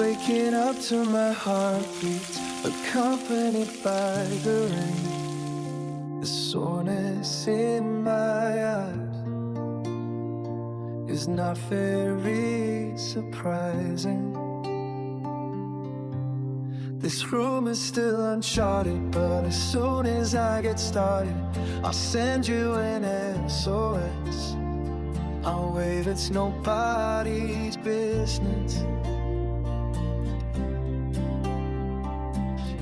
waking up to my heartbeats, accompanied by the rain. The soreness in my eyes is not very surprising. This room is still uncharted, but as soon as I get started, I'll send you an SOS. I'll wave, it's nobody's business.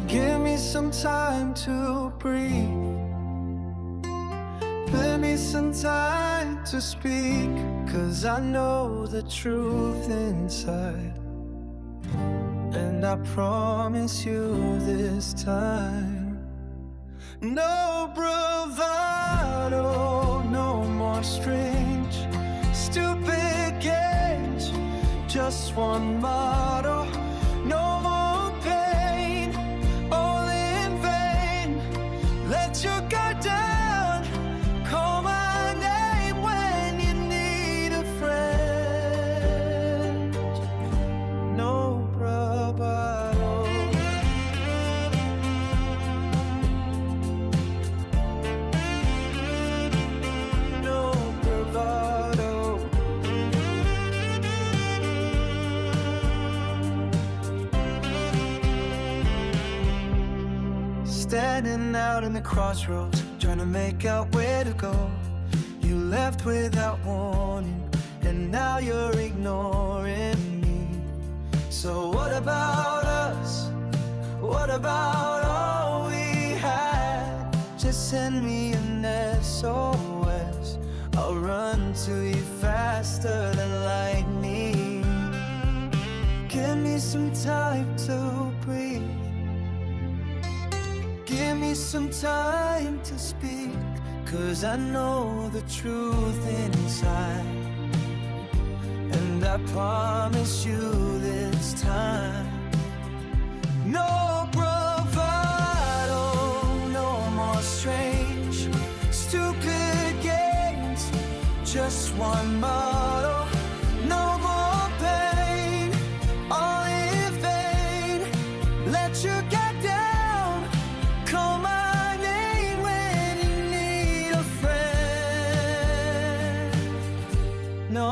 Give me some time to breathe. Give me some time to speak, 'cause I know the truth inside. And I promise you this time, no bravado, no more strange, stupid games, just one motto, no more pain, all in vain. Let your guard down, call my name when you need a friend. No bravado. No bravado. Standing out in the crossroads, trying to make out where to go. You left without warning, and now you're ignoring me. So what about us? What about all we had? Just send me an SOS. I'll run to you faster than lightning. Give me some time to breathe. Give me some time to speak, 'cause I know the truth inside. And I promise you this time, no bravado, no more strange, stupid games, just one motto, no more pain, all in vain. Let your guard down, call my name when you need a friend. No